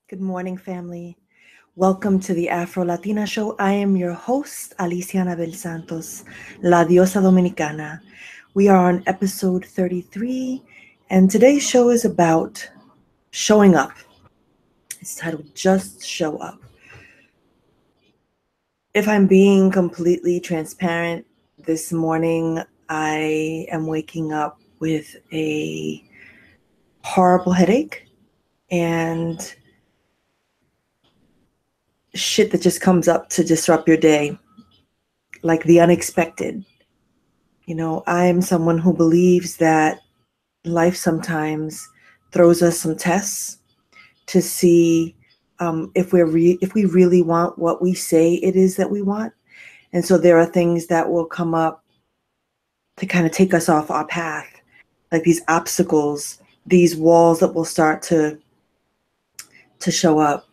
Good morning, family. Welcome to the Afrolatina show. I am your host, Alicia Anabel Santos, La Diosa Dominicana. We are on episode 33, and today's show is about showing up. It's titled Just Show Up. If I'm being completely transparent, this morning I am waking up with a horrible headache and shit that just comes up to disrupt your day, like the unexpected. I'm someone who believes that life sometimes throws us some tests to see if we really want what we say it is that we want. And so there are things that will come up to kind of take us off our path, like these obstacles, these walls that will start to show up,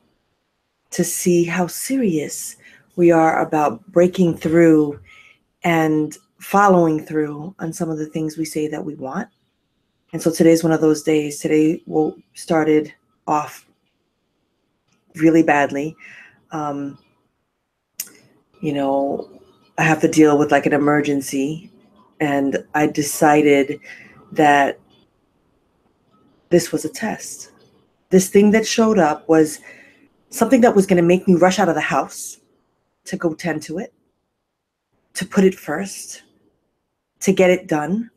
to see how serious we are about breaking through and following through on some of the things we say that we want. And so today's one of those days. Today started off really badly. I have to deal with like an emergency, and I decided that this was a test. This thing that showed up was something that was going to make me rush out of the house to go tend to it, to put it first, to get it done,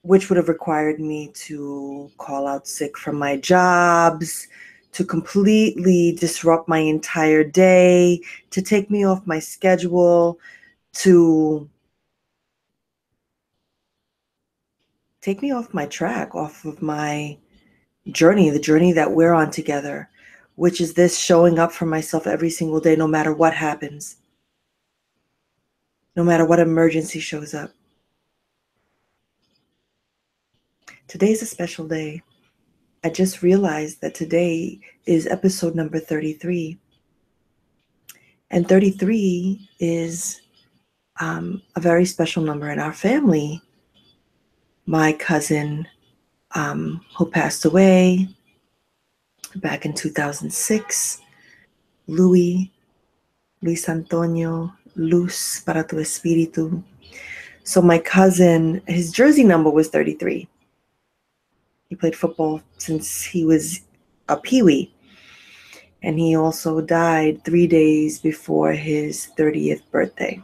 which would have required me to call out sick from my jobs, to completely disrupt my entire day, to take me off my schedule, to take me off my track, off of my journey, the journey that we're on together, which is this showing up for myself every single day, no matter what happens, no matter what emergency shows up. Today's a special day. I just realized that today is episode number 33. And 33 is a very special number in our family. My cousin, who passed away back in 2006, Luis Antonio, Luz para tu espíritu. So my cousin, his jersey number was 33. He played football since he was a peewee. And he also died 3 days before his 30th birthday.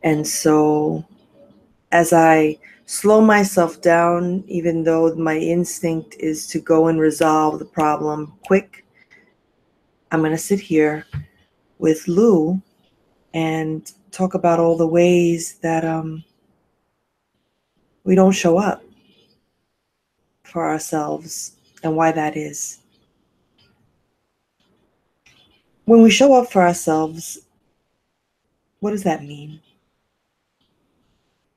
And so as I slow myself down, even though my instinct is to go and resolve the problem quick, I'm going to sit here with Lou and talk about all the ways that we don't show up for ourselves and why that is. When we show up for ourselves, what does that mean?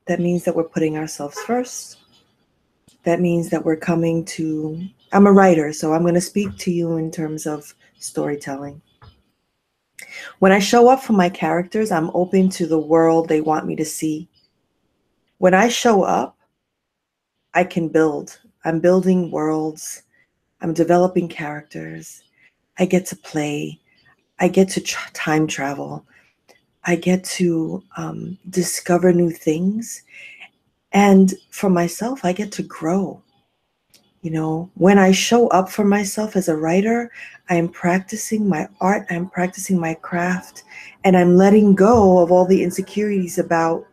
That means that we're putting ourselves first. That means that we're coming to, I'm a writer, so I'm going to speak to you in terms of storytelling. When I show up for my characters, I'm open to the world they want me to see. When I show up, I can build. I'm building worlds. I'm developing characters. I get to play. I get to time travel. I get to discover new things. And for myself, I get to grow. When I show up for myself as a writer, I am practicing my art, I'm practicing my craft, and I'm letting go of all the insecurities about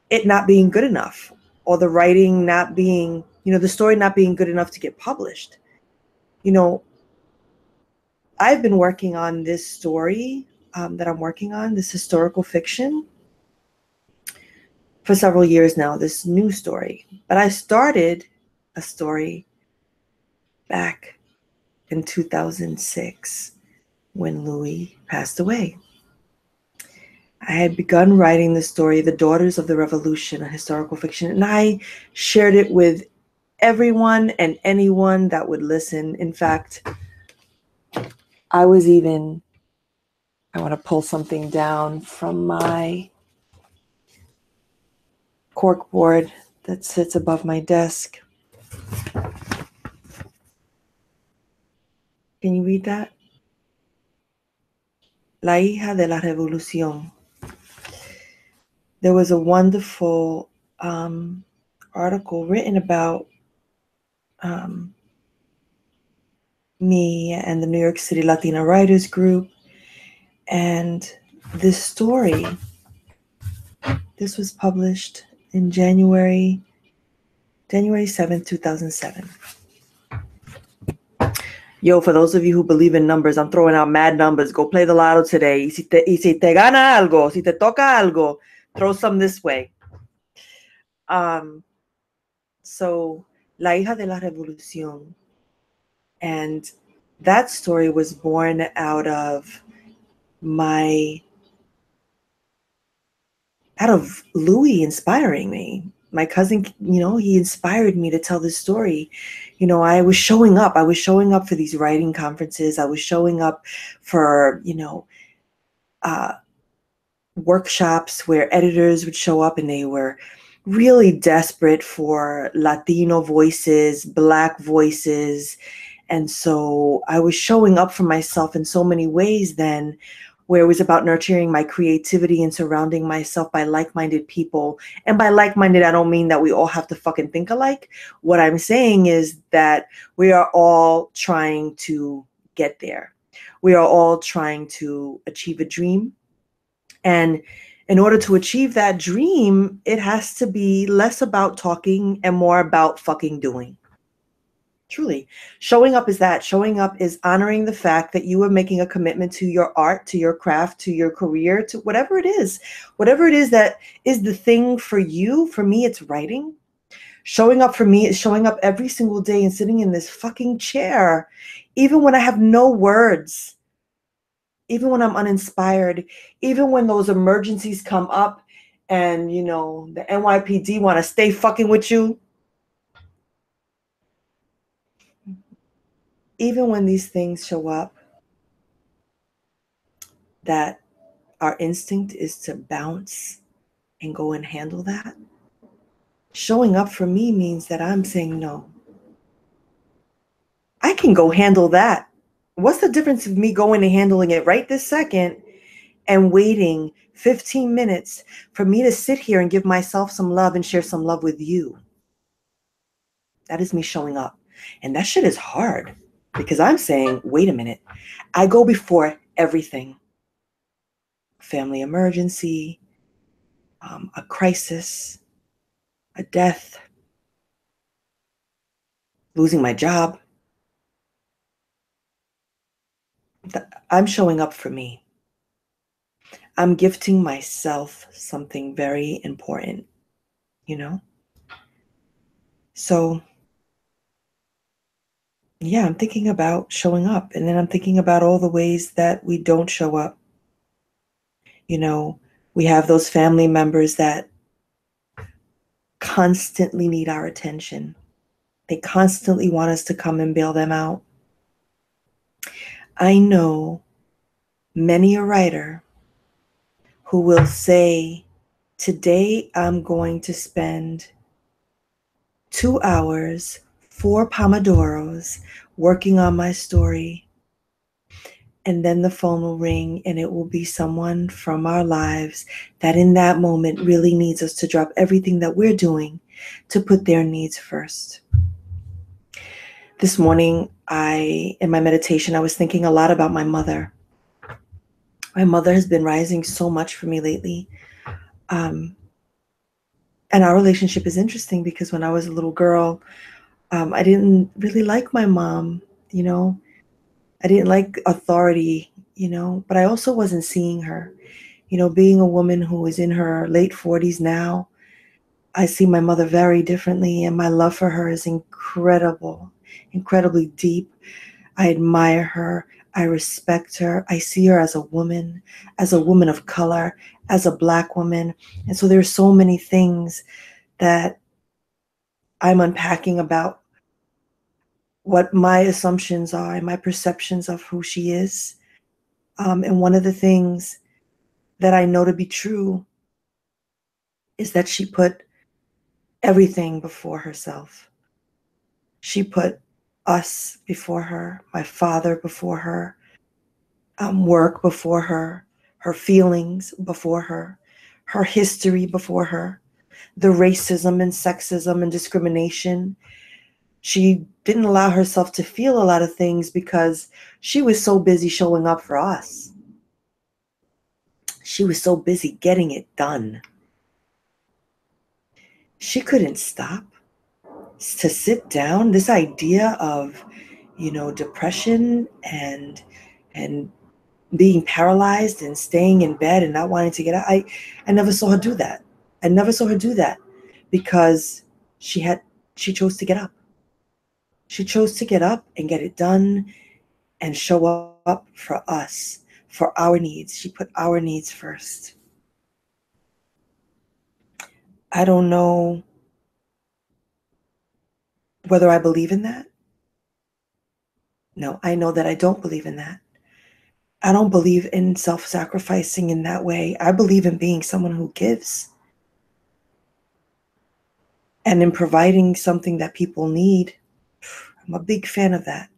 it not being good enough, or the writing not being, the story not being good enough to get published. I've been working on this story that I'm working on, this historical fiction, for several years now, this new story. But I started a story back in 2006 when Louis passed away. I had begun writing the story, The Daughters of the Revolution, a historical fiction, and I shared it with everyone and anyone that would listen. In fact, I want to pull something down from my corkboard that sits above my desk. Can you read that? La hija de la revolución. There was a wonderful article written about me and the New York City Latina Writers Group. And this story, this was published in January 7th, 2007. Yo, for those of you who believe in numbers, I'm throwing out mad numbers. Go play the lotto today. Y si te gana algo, si te toca algo, throw some this way. So, La hija de la revolución. And that story was born out of Louis inspiring me. My cousin, he inspired me to tell this story. I was showing up. I was showing up for these writing conferences. I was showing up for, workshops where editors would show up and they were really desperate for Latino voices, Black voices. And so I was showing up for myself in so many ways then, where it was about nurturing my creativity and surrounding myself by like-minded people. And by like-minded, I don't mean that we all have to fucking think alike. What I'm saying is that we are all trying to get there. We are all trying to achieve a dream. And in order to achieve that dream, it has to be less about talking and more about fucking doing. Truly. Showing up is that. Showing up is honoring the fact that you are making a commitment to your art, to your craft, to your career, to whatever it is. Whatever it is that is the thing for you. For me, it's writing. Showing up for me is showing up every single day and sitting in this fucking chair, even when I have no words. Even when I'm uninspired, even when those emergencies come up and, the NYPD want to stay fucking with you. Even when these things show up, that our instinct is to bounce and go and handle that. Showing up for me means that I'm saying, no, I can go handle that. What's the difference of me going and handling it right this second and waiting 15 minutes for me to sit here and give myself some love and share some love with you? That is me showing up. And that shit is hard because I'm saying, wait a minute. I go before everything. Family emergency, a crisis, a death, losing my job. I'm showing up for me. I'm gifting myself something very important, So, yeah, I'm thinking about showing up. And then I'm thinking about all the ways that we don't show up. We have those family members that constantly need our attention. They constantly want us to come and bail them out. I know many a writer who will say, today I'm going to spend 2 hours, 4 Pomodoros working on my story. And then the phone will ring and it will be someone from our lives that in that moment really needs us to drop everything that we're doing to put their needs first. This morning, in my meditation, I was thinking a lot about my mother. My mother has been rising so much for me lately. And our relationship is interesting because when I was a little girl, I didn't really like my mom, I didn't like authority, but I also wasn't seeing her. Being a woman who is in her late 40s now, I see my mother very differently, and my love for her is incredible, incredibly deep. I admire her. I respect her. I see her as a woman of color, as a Black woman. And so there's so many things that I'm unpacking about what my assumptions are and my perceptions of who she is. And one of the things that I know to be true is that she put everything before herself. She put us before her, my father before her, work before her feelings before her history before her, the racism and sexism and discrimination. She didn't allow herself to feel a lot of things because she was so busy showing up for us. She was so busy getting it done. She couldn't stop to sit down. This idea of, depression and being paralyzed and staying in bed and not wanting to get out. I never saw her do that. I never saw her do that because she chose to get up. She chose to get up and get it done and show up for us, for our needs. She put our needs first. I don't know whether I believe in that. No, I know that I don't believe in that. I don't believe in self-sacrificing in that way. I believe in being someone who gives and in providing something that people need. I'm a big fan of that.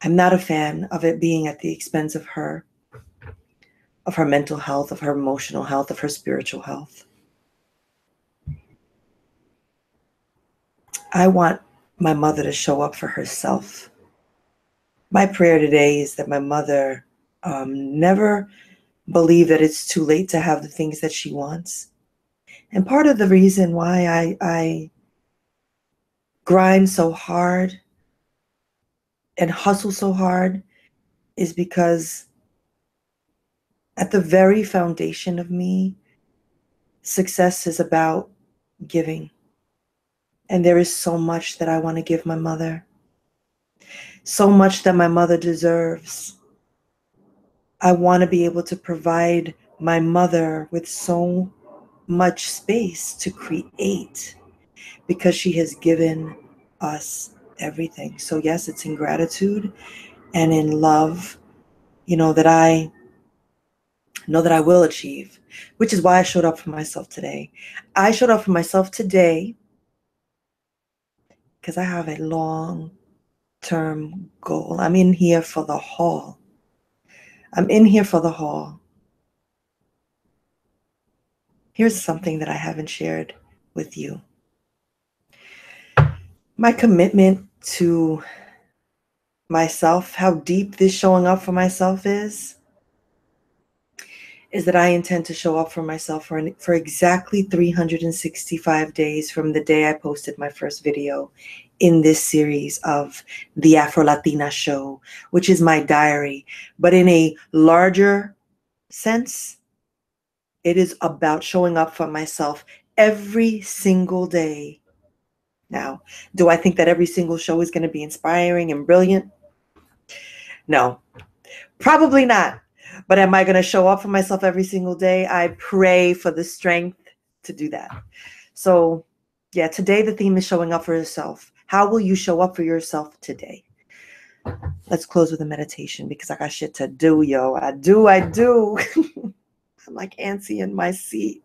I'm not a fan of it being at the expense of her mental health, of her emotional health, of her spiritual health. I want my mother to show up for herself. My prayer today is that my mother never believe that it's too late to have the things that she wants. And part of the reason why I grind so hard and hustle so hard is because at the very foundation of me, success is about giving. And there is so much that I want to give my mother. So much that my mother deserves. I want to be able to provide my mother with so much space to create because she has given us everything. So yes, it's in gratitude and in love, that I know that I will achieve, which is why I showed up for myself today. I showed up for myself today because I have a long-term goal. I'm in here for the haul. I'm in here for the haul. Here's something that I haven't shared with you. My commitment to myself, how deep this showing up for myself is that I intend to show up for myself for exactly 365 days from the day I posted my first video in this series of the Afrolatina show, which is my diary. But in a larger sense, it is about showing up for myself every single day. Now, do I think that every single show is going to be inspiring and brilliant? No, probably not. But am I going to show up for myself every single day? I pray for the strength to do that. So yeah, today the theme is showing up for yourself. How will you show up for yourself today? Let's close with a meditation because I got shit to do, yo. I do. I'm like antsy in my seat.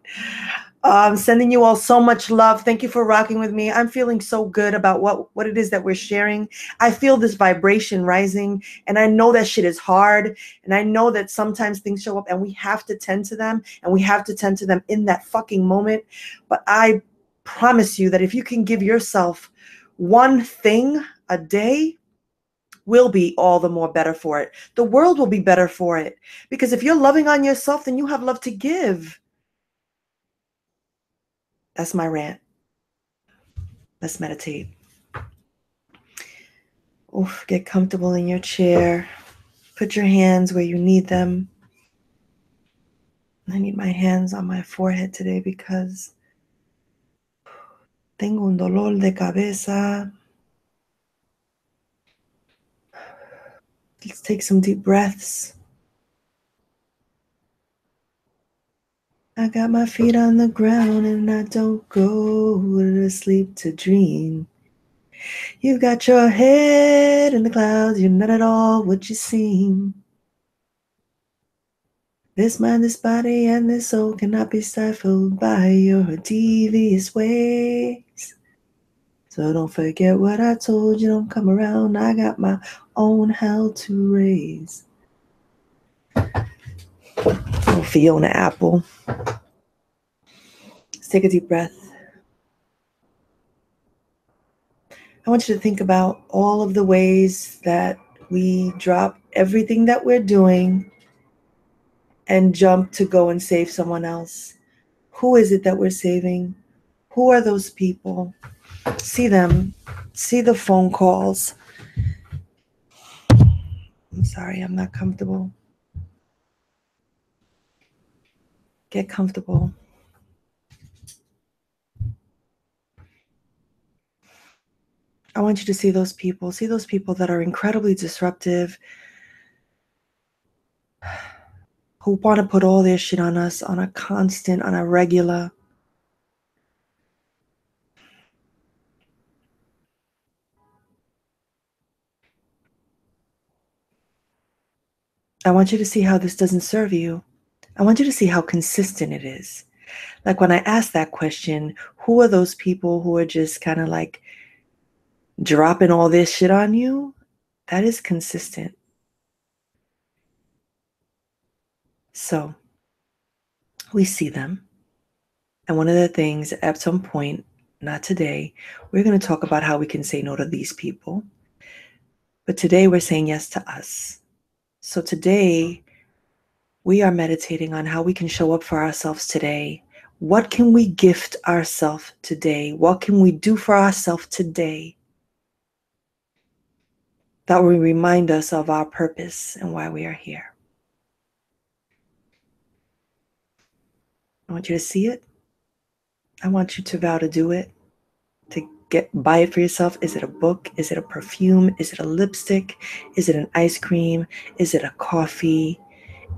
I'm sending you all so much love. Thank you for rocking with me. I'm feeling so good about what it is that we're sharing. I feel this vibration rising, and I know that shit is hard, and I know that sometimes things show up and we have to tend to them, and we have to tend to them in that fucking moment. But I promise you that if you can give yourself one thing a day, will be all the more better for it. The world will be better for it. Because if you're loving on yourself, then you have love to give. That's my rant. Let's meditate. Oof, get comfortable in your chair. Put your hands where you need them. I need my hands on my forehead today because tengo un dolor de cabeza. Let's take some deep breaths. I got my feet on the ground and I don't go to sleep to dream. You've got your head in the clouds, you're not at all what you seem. This mind, this body, and this soul cannot be stifled by your devious ways. So don't forget what I told you. Don't come around. I got my own hell to raise. Oh, Fiona Apple. Let's take a deep breath. I want you to think about all of the ways that we drop everything that we're doing and jump to go and save someone else. Who is it that we're saving? Who are those people? See them. See the phone calls. I'm sorry, I'm not comfortable. Get comfortable. I want you to see those people. See those people that are incredibly disruptive, who want to put all their shit on us on a constant, on a regular. I want you to see how this doesn't serve you. I want you to see how consistent it is. Like when I ask that question, who are those people who are just kind of like dropping all this shit on you? That is consistent. So we see them. And one of the things at some point, not today, we're going to talk about how we can say no to these people. But today we're saying yes to us. So today we are meditating on how we can show up for ourselves today. What can we gift ourselves today? What can we do for ourselves today that will remind us of our purpose and why we are here? I want you to see it. I want you to vow to do it, to buy it for yourself. Is it a book? Is it a perfume? Is it a lipstick? Is it an ice cream? Is it a coffee?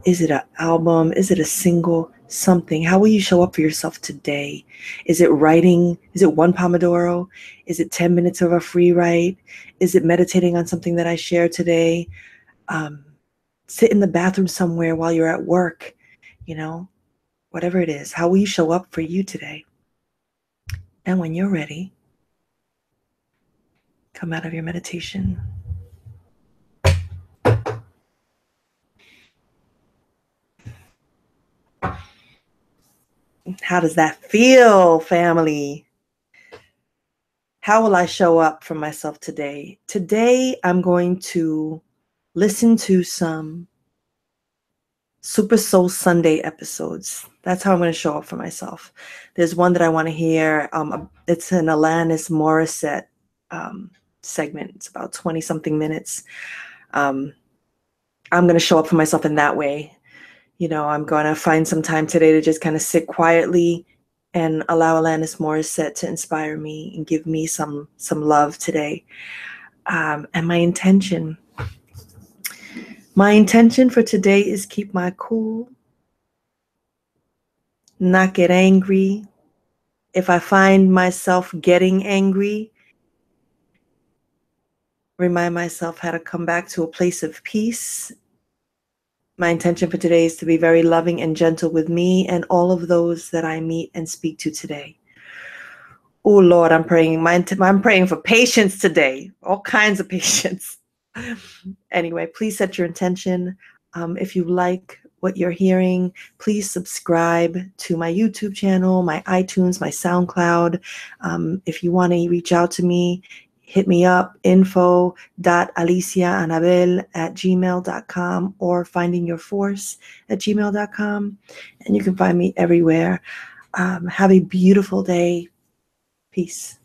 Is it an album? Is it a single? Something. How will you show up for yourself today? Is it writing? Is it one Pomodoro? Is it 10 minutes of a free write? Is it meditating on something that I shared today? Sit in the bathroom somewhere while you're at work, whatever it is. How will you show up for you today? And when you're ready, come out of your meditation. How does that feel, family? How will I show up for myself today? Today, I'm going to listen to some Super Soul Sunday episodes. That's how I'm going to show up for myself. There's one that I want to hear. It's an Alanis Morissette segment. It's about 20-something minutes. I'm going to show up for myself in that way. I'm going to find some time today to just kind of sit quietly and allow Alanis Morissette to inspire me and give me some love today. And my intention for today is keep my cool, not get angry. If I find myself getting angry, remind myself how to come back to a place of peace. My intention for today is to be very loving and gentle with me and all of those that I meet and speak to today. Oh, Lord, I'm praying. I'm praying for patience today, all kinds of patience. Anyway, please set your intention. If you like what you're hearing, please subscribe to my YouTube channel, my iTunes, my SoundCloud. If you want to reach out to me, hit me up, info.aliciaanabel@gmail.com or findingyourforce@gmail.com. And you can find me everywhere. Have a beautiful day. Peace.